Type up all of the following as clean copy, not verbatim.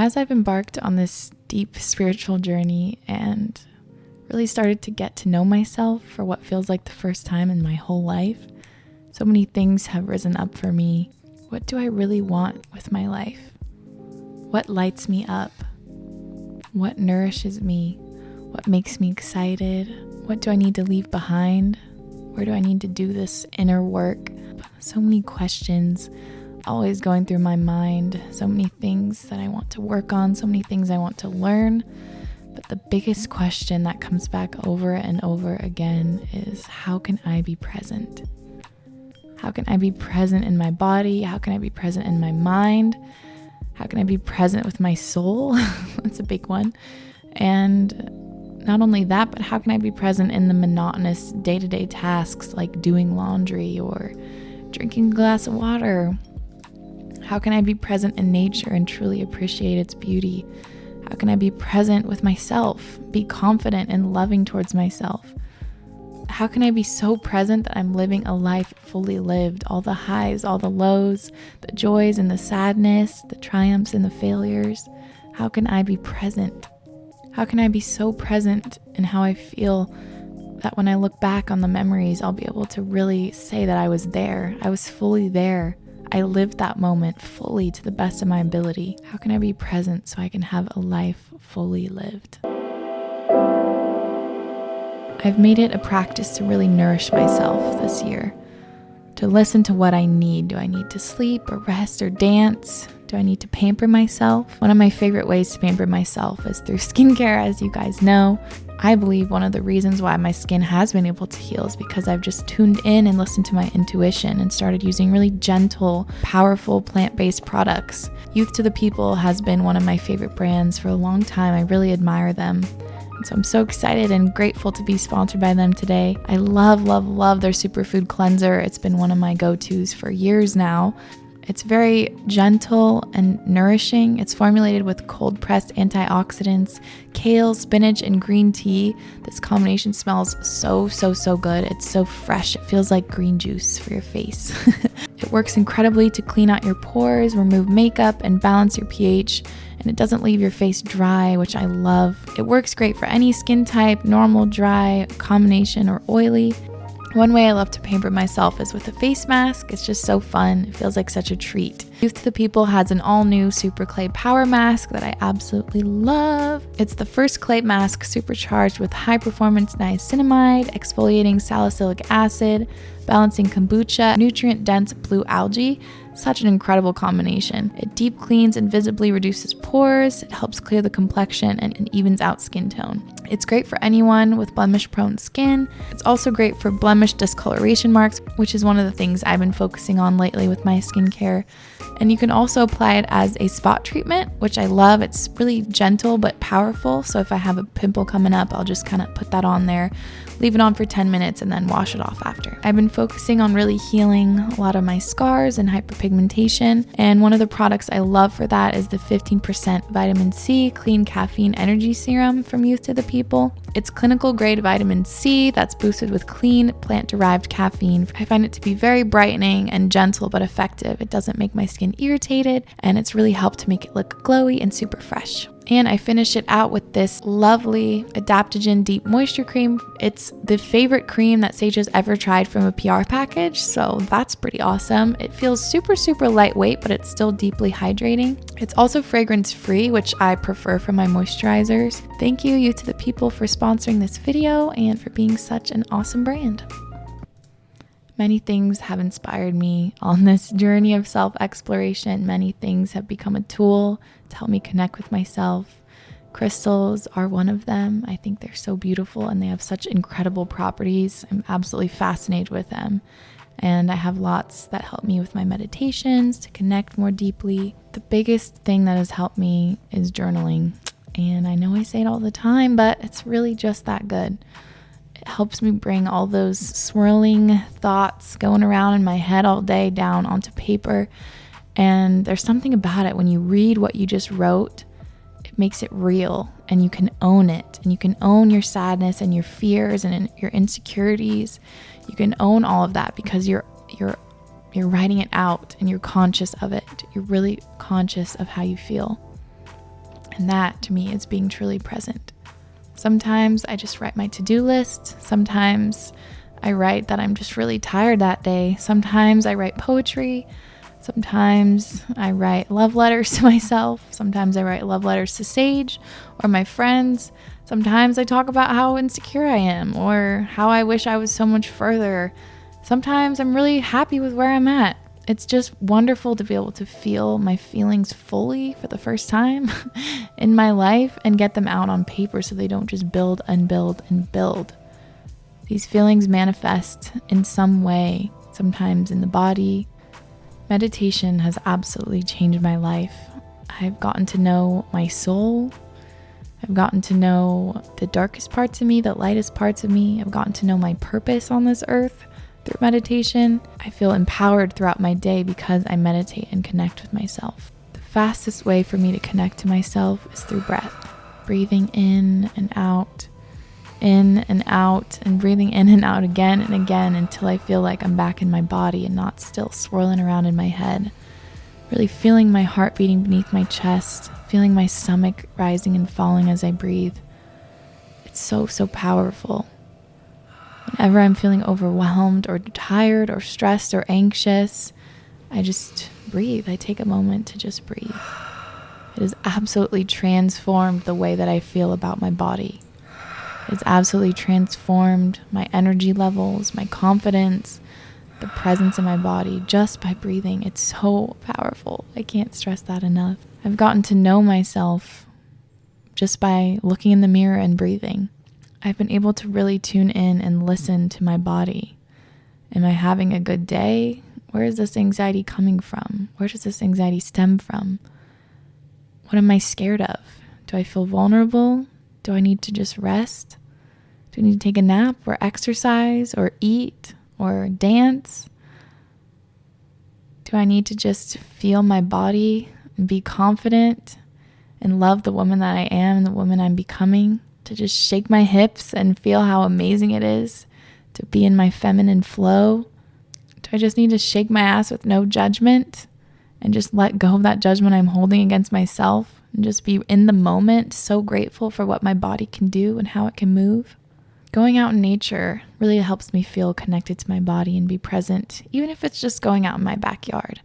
As I've embarked on this deep spiritual journey and really started to get to know myself for what feels like the first time in my whole life, so many things have risen up for me. What do I really want with my life? What lights me up? What nourishes me? What makes me excited? What do I need to leave behind? Where do I need to do this inner work? So many questions always going through my mind, so many things that I want to work on, so many things I want to learn. But the biggest question that comes back over and over again is, how can I be present? How can I be present in my body? How can I be present in my mind? How can I be present with my soul? That's a big one. And not only that, but how can I be present in the monotonous day-to-day tasks like doing laundry or drinking a glass of water? How can I be present in nature and truly appreciate its beauty? How can I be present with myself, be confident and loving towards myself? How can I be so present that I'm living a life fully lived, all the highs, all the lows, the joys and the sadness, the triumphs and the failures? How can I be present? How can I be so present in how I feel that when I look back on the memories, I'll be able to really say that I was there. I was fully there. I lived that moment fully to the best of my ability. How can I be present so I can have a life fully lived? I've made it a practice to really nourish myself this year, to listen to what I need. Do I need to sleep or rest or dance? Do I need to pamper myself? One of my favorite ways to pamper myself is through skincare, as you guys know. I believe one of the reasons why my skin has been able to heal is because I've just tuned in and listened to my intuition and started using really gentle, powerful plant-based products. Youth to the People has been one of my favorite brands for a long time. I really admire them. And so I'm so excited and grateful to be sponsored by them today. I love, love, love their superfood cleanser. It's been one of my go-tos for years now. It's very gentle and nourishing. It's formulated with cold-pressed antioxidants, kale, spinach, and green tea. This combination smells so good. It's so fresh. It feels like green juice for your face. It works incredibly to clean out your pores, remove makeup, and balance your pH. And it doesn't leave your face dry, which I love. It works great for any skin type, normal, dry, combination, or oily. One way I love to pamper myself is with a face mask. It's just so fun. It feels like such a treat. Youth to the People has an all-new Super Clay Power Mask that I absolutely love. It's the first clay mask supercharged with high-performance niacinamide, exfoliating salicylic acid, balancing kombucha, nutrient-dense blue algae. Such an incredible combination. It deep cleans and visibly reduces pores. It helps clear the complexion and evens out skin tone. It's great for anyone with blemish-prone skin. It's also great for blemish discoloration marks, which is one of the things I've been focusing on lately with my skincare. And you can also apply it as a spot treatment, which I love. It's really gentle but powerful. So if I have a pimple coming up, I'll just kind of put that on there, leave it on for 10 minutes, and then wash it off after. I've been focusing on really healing a lot of my scars and hyperpigmentation. And one of the products I love for that is the 15% vitamin C clean caffeine energy serum from Youth to the People. It's clinical grade vitamin C that's boosted with clean plant-derived caffeine. I find it to be very brightening and gentle but effective. It doesn't make my skin irritated, and it's really helped to make it look glowy and super fresh. And I finish it out with this lovely Adaptogen Deep Moisture Cream. It's the favorite cream that Sage has ever tried from a PR package, so that's pretty awesome. It feels super lightweight, but it's still deeply hydrating. It's also fragrance-free, which I prefer for my moisturizers. Thank you, Youth to the People, for sponsoring this video and for being such an awesome brand. Many things have inspired me on this journey of self-exploration. Many things have become a tool to help me connect with myself. Crystals are one of them. I think they're so beautiful and they have such incredible properties. I'm absolutely fascinated with them. And I have lots that help me with my meditations to connect more deeply. The biggest thing that has helped me is journaling. And I know I say it all the time, but it's really just that good. It helps me bring all those swirling thoughts going around in my head all day down onto paper. And there's something about it when you read what you just wrote, it makes it real and you can own it. And you can own your sadness and your fears and your insecurities. You can own all of that because you're writing it out and you're conscious of it. You're really conscious of how you feel. And that, to me, is being truly present. Sometimes I just write my to-do list. Sometimes I write that I'm just really tired that day. Sometimes I write poetry. Sometimes I write love letters to myself. Sometimes I write love letters to Sage or my friends. Sometimes I talk about how insecure I am or how I wish I was so much further. Sometimes I'm really happy with where I'm at. It's just wonderful to be able to feel my feelings fully for the first time in my life and get them out on paper so they don't just build and build and build. These feelings manifest in some way, sometimes in the body. Meditation has absolutely changed my life. I've gotten to know my soul. I've gotten to know the darkest parts of me, the lightest parts of me. I've gotten to know my purpose on this earth through meditation. I feel empowered throughout my day because I meditate and connect with myself. The fastest way for me to connect to myself is through breath. Breathing in and out, and breathing in and out again and again until I feel like I'm back in my body and not still swirling around in my head. Really feeling my heart beating beneath my chest, feeling my stomach rising and falling as I breathe. It's so powerful. Whenever I'm feeling overwhelmed or tired or stressed or anxious, I just breathe. I take a moment to just breathe. It has absolutely transformed the way that I feel about my body. It's absolutely transformed my energy levels, my confidence, the presence in my body just by breathing. It's so powerful. I can't stress that enough. I've gotten to know myself just by looking in the mirror and breathing. I've been able to really tune in and listen to my body. Am I having a good day? Where is this anxiety coming from? Where does this anxiety stem from? What am I scared of? Do I feel vulnerable? Do I need to just rest? Do I need to take a nap or exercise or eat or dance? Do I need to just feel my body and be confident and love the woman that I am and the woman I'm becoming? To just shake my hips and feel how amazing it is to be in my feminine flow? Do I just need to shake my ass with no judgment and just let go of that judgment I'm holding against myself and just be in the moment, so grateful for what my body can do and how it can move? Going out in nature really helps me feel connected to my body and be present, even if it's just going out in my backyard.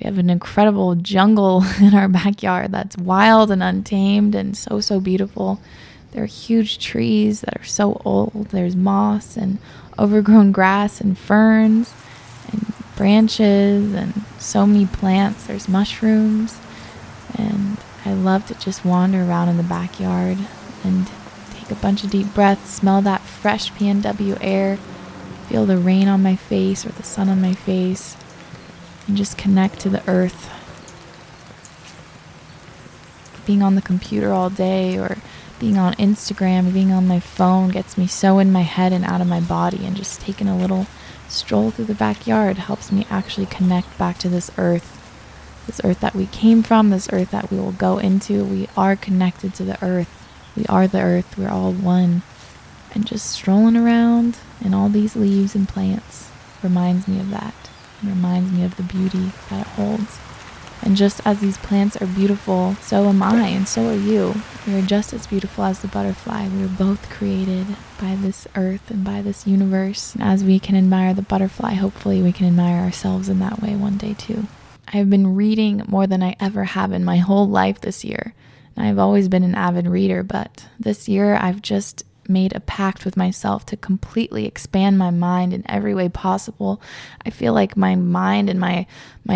We have an incredible jungle in our backyard that's wild and untamed and so beautiful. There are huge trees that are so old. There's moss and overgrown grass and ferns and branches and so many plants. There's mushrooms. And I love to just wander around in the backyard and take a bunch of deep breaths, smell that fresh PNW air, feel the rain on my face or the sun on my face, and just connect to the earth. Being on the computer all day or being on Instagram or being on my phone gets me so in my head and out of my body, and just taking a little stroll through the backyard helps me actually connect back to this earth that we came from, this earth that we will go into. We are connected to the earth. We are the earth. We're all one. And just strolling around in all these leaves and plants reminds me of that, and reminds me of the beauty that it holds. And just as these plants are beautiful, so am I, and so are you. We are just as beautiful as the butterfly. We were both created by this earth and by this universe. And as we can admire the butterfly, hopefully we can admire ourselves in that way one day too. I've been reading more than I ever have in my whole life this year. And I've always been an avid reader, but this year I've just made a pact with myself to completely expand my mind in every way possible. I feel like my mind and my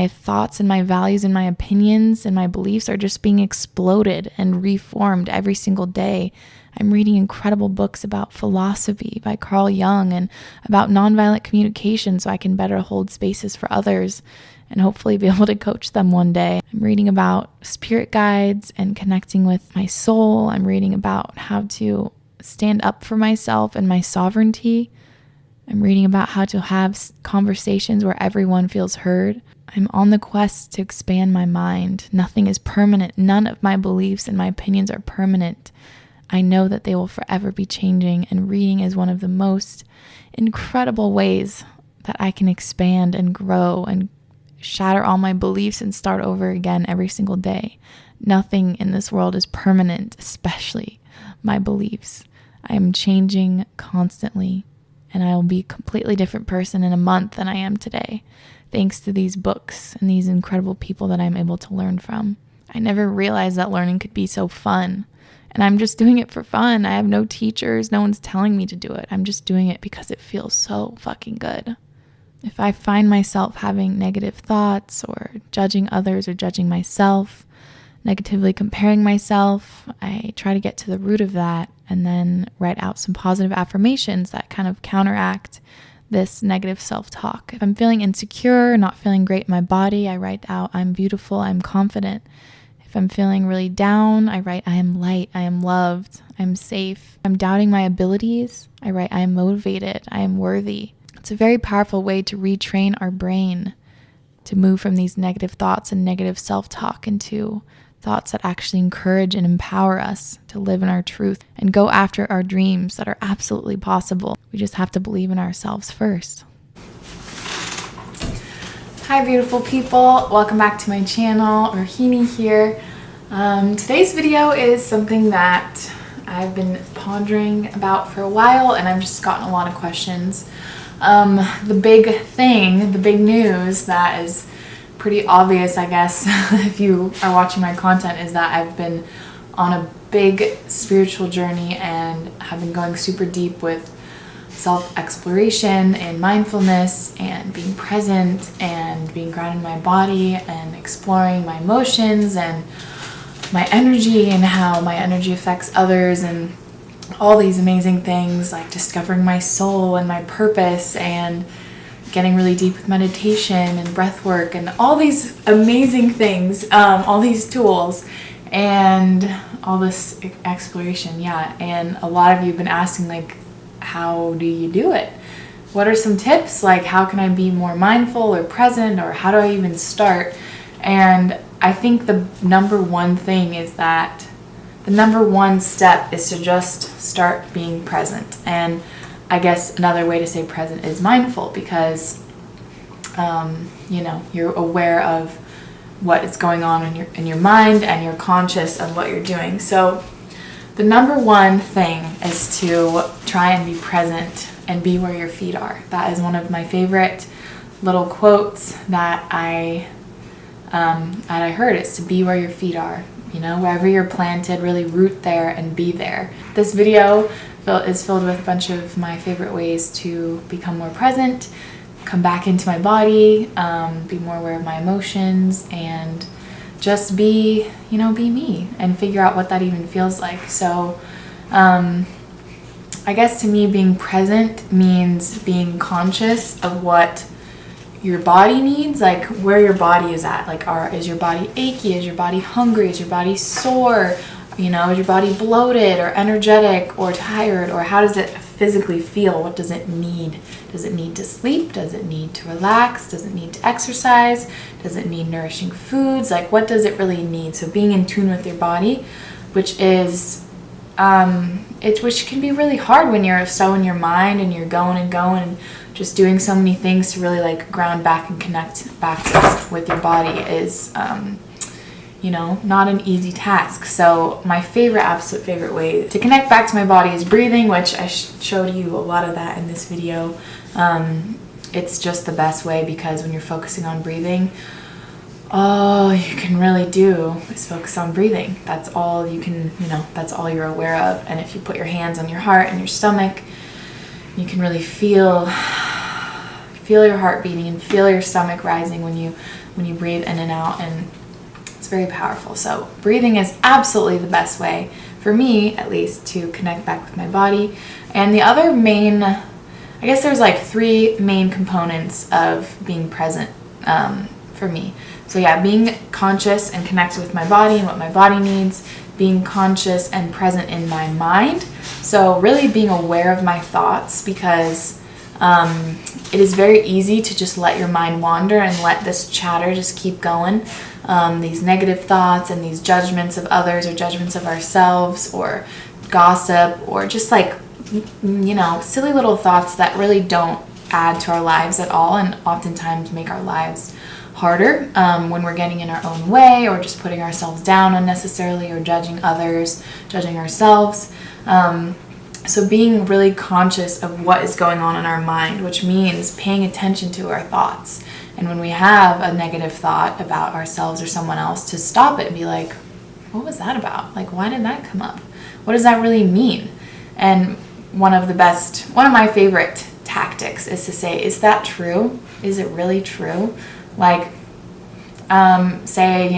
thoughts and my values and my opinions and my beliefs are just being exploded and reformed every single day. I'm reading incredible books about philosophy by Carl Jung and about nonviolent communication so I can better hold spaces for others and hopefully be able to coach them one day. I'm reading about spirit guides and connecting with my soul. I'm reading about how to stand up for myself and my sovereignty. I'm reading about how to have conversations where everyone feels heard. I'm on the quest to expand my mind. Nothing is permanent. None of my beliefs and my opinions are permanent. I know that they will forever be changing, and reading is one of the most incredible ways that I can expand and grow and shatter all my beliefs and start over again every single day. Nothing in this world is permanent, especially my beliefs. I am changing constantly, and I will be a completely different person in a month than I am today, thanks to these books and these incredible people that I'm able to learn from. I never realized that learning could be so fun, and I'm just doing it for fun. I have no teachers, no one's telling me to do it. I'm just doing it because it feels so fucking good. If I find myself having negative thoughts or judging others or judging myself, negatively comparing myself, I try to get to the root of that and then write out some positive affirmations that kind of counteract this negative self-talk. If I'm feeling insecure, not feeling great in my body, I write out, I'm beautiful, I'm confident. If I'm feeling really down, I write, I am light, I am loved, I'm safe. If I'm doubting my abilities, I write, I am motivated, I am worthy. It's a very powerful way to retrain our brain to move from these negative thoughts and negative self-talk into thoughts that actually encourage and empower us to live in our truth and go after our dreams that are absolutely possible. We just have to believe in ourselves first. Hi, beautiful people. Welcome back to my channel. Rohini here. Today's video is something that I've been pondering about for a while, and I've just gotten a lot of questions. The big thing, the big news that is pretty obvious, I guess, if you are watching my content, is that I've been on a big spiritual journey and have been going super deep with self-exploration and mindfulness and being present and being grounded in my body and exploring my emotions and my energy and how my energy affects others and all these amazing things, like discovering my soul and my purpose and getting really deep with meditation and breath work and all these amazing things, all these tools and all this exploration. And a lot of you have been asking, like, how do you do it? What are some tips? Like, how can I be more mindful or present, or how do I even start? And I think the number one thing is that the number one step is to just start being present. And I guess another way to say present is mindful, because you're aware of what is going on in your mind and you're conscious of what you're doing. So the number one thing is to try and be present and be where your feet are. That is one of my favorite little quotes that I heard, is to be where your feet are. Wherever you're planted, really root there and be there. This video is filled with a bunch of my favorite ways to become more present, come back into my body, be more aware of my emotions, and just be me and figure out what that even feels like. So I guess to me, being present means being conscious of what your body needs, like where your body is at. Like, is your body achy? Is your body hungry? Is your body sore? Is your body bloated or energetic or tired? Or how does it physically feel? What does it need? Does it need to sleep? Does it need to relax? Does it need to exercise? Does it need nourishing foods? Like, what does it really need? So being in tune with your body, which is which can be really hard when you're so in your mind and you're going and just doing so many things. To really like ground back and connect back with your body is not an easy task. So my absolute favorite way to connect back to my body is breathing, which I showed you a lot of that in this video. It's just the best way, because when you're focusing on breathing, all you can really do is focus on breathing. That's all you can, that's all you're aware of. And if you put your hands on your heart and your stomach, you can really feel your heart beating and feel your stomach rising when you breathe in and out, and it's very powerful. So breathing is absolutely the best way, for me at least, to connect back with my body. And the other main, I guess there's like three main components of being present for me. So being conscious and connected with my body and what my body needs, being conscious and present in my mind. So really being aware of my thoughts, because it is very easy to just let your mind wander and let this chatter just keep going. These negative thoughts and these judgments of others or judgments of ourselves or gossip or just like, silly little thoughts that really don't add to our lives at all, and oftentimes make our lives harder when we're getting in our own way or just putting ourselves down unnecessarily or judging others, judging ourselves. So being really conscious of what is going on in our mind, which means paying attention to our thoughts. And when we have a negative thought about ourselves or someone else, to stop it and be like, what was that about? Like, why did that come up? What does that really mean? And one of my favorite tactics is to say, is that true? Is it really true? Like, say,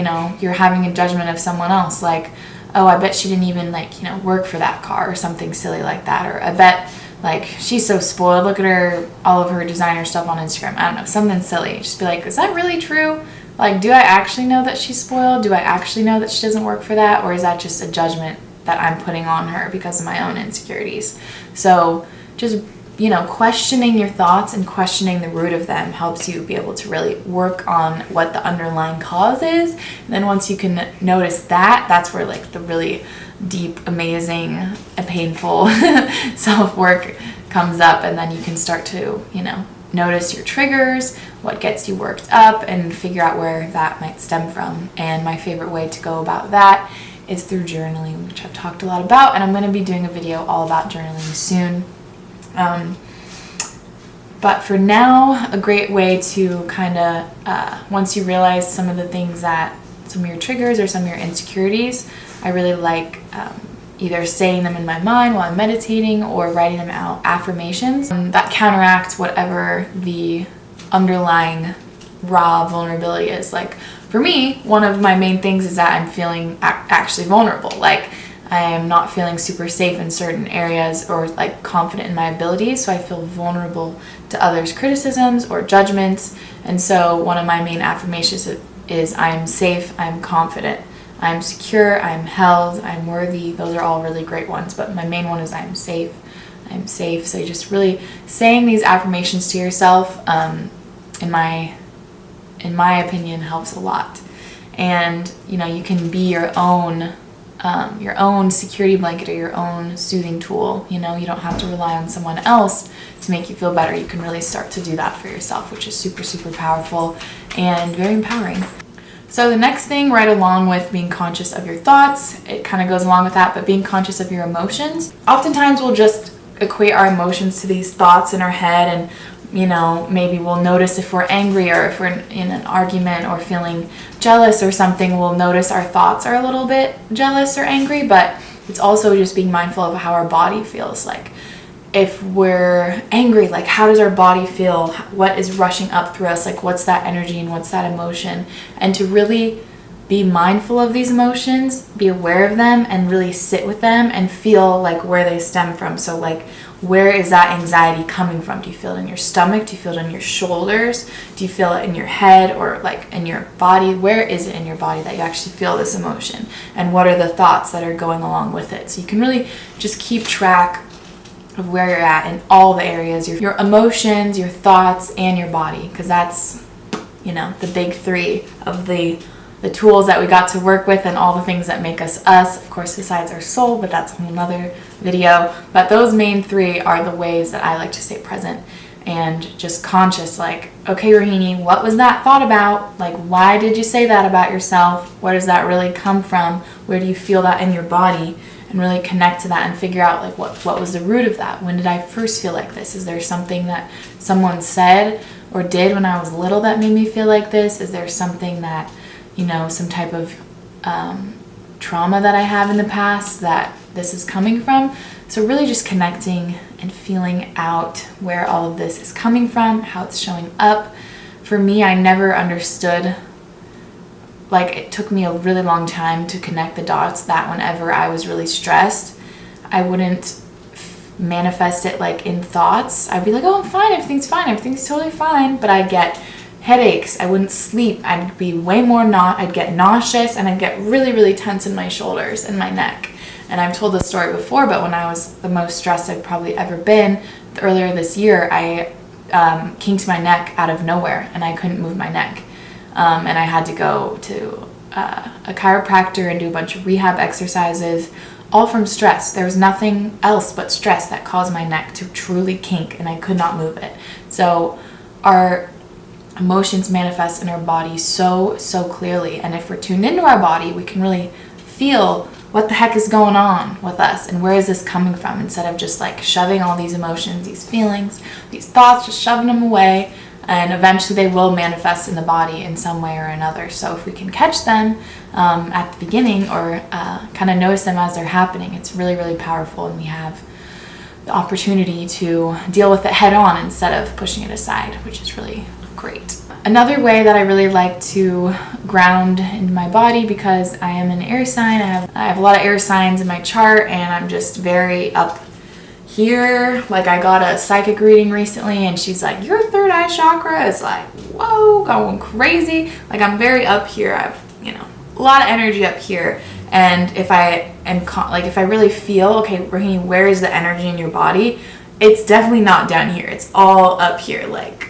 you're having a judgment of someone else, like, oh, I bet she didn't even work for that car or something silly like that. Or I bet she's so spoiled. Look at her, all of her designer stuff on Instagram. I don't know, something silly. Just be like, is that really true? Like, do I actually know that she's spoiled? Do I actually know that she doesn't work for that? Or is that just a judgment that I'm putting on her because of my own insecurities? So just, questioning your thoughts and questioning the root of them helps you be able to really work on what the underlying cause is. And then once you can notice that, that's where the really deep, amazing, and painful self-work comes up. And then you can start to, notice your triggers, what gets you worked up, and figure out where that might stem from. And my favorite way to go about that is through journaling, which I've talked a lot about, and I'm going to be doing a video all about journaling soon. But for now, a great way to kind of, once you realize some of the things some of your triggers or some of your insecurities, I really like either saying them in my mind while I'm meditating or writing them out, affirmations that counteract whatever the underlying raw vulnerability is. Like for me, one of my main things is that I'm feeling actually vulnerable. Like I am not feeling super safe in certain areas or confident in my abilities, so I feel vulnerable to others' criticisms or judgments. And so one of my main affirmations is I am safe, I am confident, I am secure, I am held, I am worthy. Those are all really great ones, but my main one is I am safe. I am safe. So you're just really saying these affirmations to yourself, in my opinion, helps a lot. And you can be your own security blanket or your own soothing tool. You don't have to rely on someone else to make you feel better. You can really start to do that for yourself, which is super, super powerful and very empowering. So the next thing, right along with being conscious of your thoughts, it kind of goes along with that, but being conscious of your emotions. Oftentimes we'll just equate our emotions to these thoughts in our head, and maybe we'll notice if we're angry or if we're in an argument or feeling jealous or something, we'll notice our thoughts are a little bit jealous or angry, but it's also just being mindful of how our body feels. Like if we're angry, how does our body feel? What is rushing up through us? What's that energy and what's that emotion? And to really be mindful of these emotions, be aware of them, and really sit with them and feel where they stem from. So where is that anxiety coming from? Do you feel it in your stomach? Do you feel it in your shoulders? Do you feel it in your head or in your body? Where is it in your body that you actually feel this emotion? And what are the thoughts that are going along with it? So you can really just keep track of where you're at in all the areas, your emotions, your thoughts, and your body, because that's, the big three of the tools that we got to work with and all the things that make us us, of course, besides our soul, but that's a whole nother video. But those main three are the ways that I like to stay present and just conscious, okay, Rohini, what was that thought about? Why did you say that about yourself? Where does that really come from? Where do you feel that in your body? And really connect to that and figure out what was the root of that? When did I first feel like this? Is there something that someone said or did when I was little that made me feel like this? Is there something that, some type of trauma that I have in the past that this is coming from? So really just connecting and feeling out where all of this is coming from, how it's showing up. For me, I never understood, it took me a really long time to connect the dots that whenever I was really stressed, I wouldn't manifest it in thoughts. I'd be like, oh, I'm fine, everything's totally fine, but I'd get headaches, I wouldn't sleep, I'd be way more I'd get nauseous, and I'd get really, really tense in my shoulders and my neck. And I've told this story before, but when I was the most stressed I've probably ever been, earlier this year, I kinked my neck out of nowhere, and I couldn't move my neck. And I had to go to a chiropractor and do a bunch of rehab exercises, all from stress. There was nothing else but stress that caused my neck to truly kink, and I could not move it. So our emotions manifest in our body so clearly. And if we're tuned into our body, we can really feel what the heck is going on with us and where is this coming from, instead of just like shoving all these emotions, these feelings, these thoughts, just shoving them away. And eventually they will manifest in the body in some way or another. So if we can catch them at the beginning, or kind of notice them as they're happening, it's really powerful, and we have the opportunity to deal with it head on instead of pushing it aside, which is really great. Another way that I really like to ground into my body, because I am an air sign, I have a lot of air signs in my chart, and I'm just very up here. Like, I got a psychic reading recently, and she's like, your third eye chakra is like, whoa, going crazy. Like, I'm very up here. I have, a lot of energy up here. And if I am if I really feel, okay, Rohini, where is the energy in your body? It's definitely not down here. It's all up here. Like,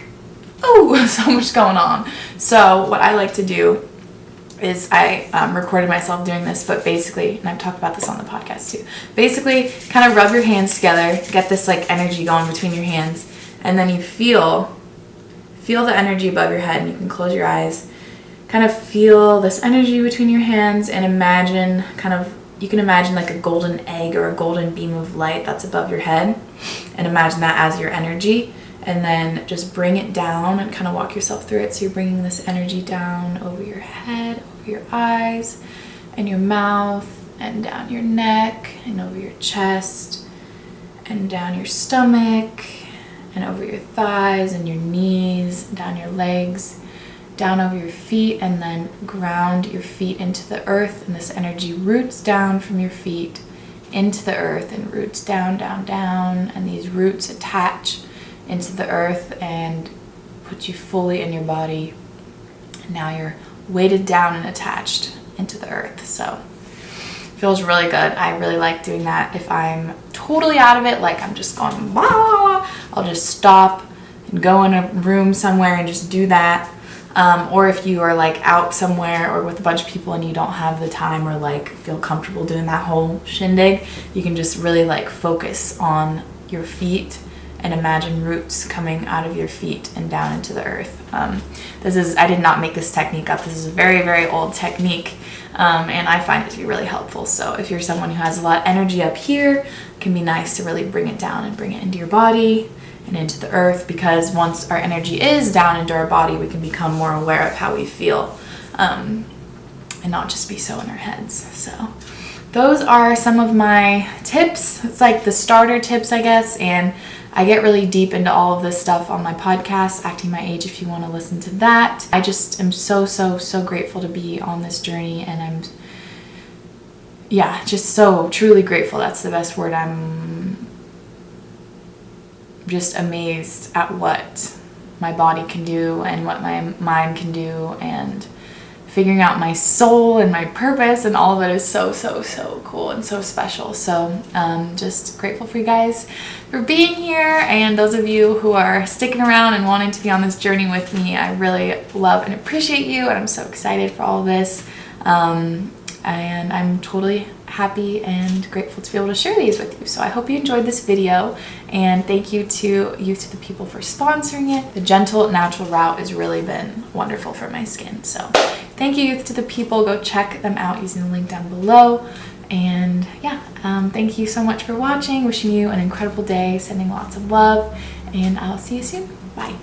oh, so much going on. So what I like to do is I recorded myself doing this, but basically, and I've talked about this on the podcast too, basically kind of rub your hands together, get this like energy going between your hands, and then you feel the energy above your head, and you can close your eyes, kind of feel this energy between your hands, and imagine you can imagine like a golden egg or a golden beam of light that's above your head, and imagine that as your energy. And then just bring it down and kind of walk yourself through it. So you're bringing this energy down over your head, over your eyes, and your mouth, and down your neck, and over your chest, and down your stomach, and over your thighs, and your knees, down your legs, down over your feet, and then ground your feet into the earth. And this energy roots down from your feet into the earth, and roots down, down, down. And these roots attach into the earth and put you fully in your body. And now you're weighted down and attached into the earth. So it feels really good. I really like doing that. If I'm totally out of it, like I'm just going, bah, I'll just stop and go in a room somewhere and just do that. Or if you are like out somewhere or with a bunch of people and you don't have the time or like feel comfortable doing that whole shindig, you can just really like focus on your feet and imagine roots coming out of your feet and down into the earth. I did not make this technique up. This is a very old technique, and I find it to be really helpful. So if you're someone who has a lot of energy up here, it can be nice to really bring it down and bring it into your body and into the earth, because once our energy is down into our body, we can become more aware of how we feel, and not just be so in our heads. So those are some of my tips. It's like the starter tips, I guess, and I get really deep into all of this stuff on my podcast, Acting My Age, if you want to listen to that. I just am so grateful to be on this journey, and I'm, just so truly grateful. That's the best word. I'm just amazed at what my body can do and what my mind can do, and figuring out my soul and my purpose, and all of it is so cool and so special. So just grateful for you guys for being here, and those of you who are sticking around and wanting to be on this journey with me. I really love and appreciate you, and I'm so excited for all of this, and I'm totally happy and grateful to be able to share these with you. So I hope you enjoyed this video, and thank you to Youth to the People for sponsoring it. The gentle natural route has really been wonderful for my skin. So thank you, Youth to the People. Go check them out using the link down below. And thank you so much for watching. Wishing you an incredible day, sending lots of love, and I'll see you soon. Bye.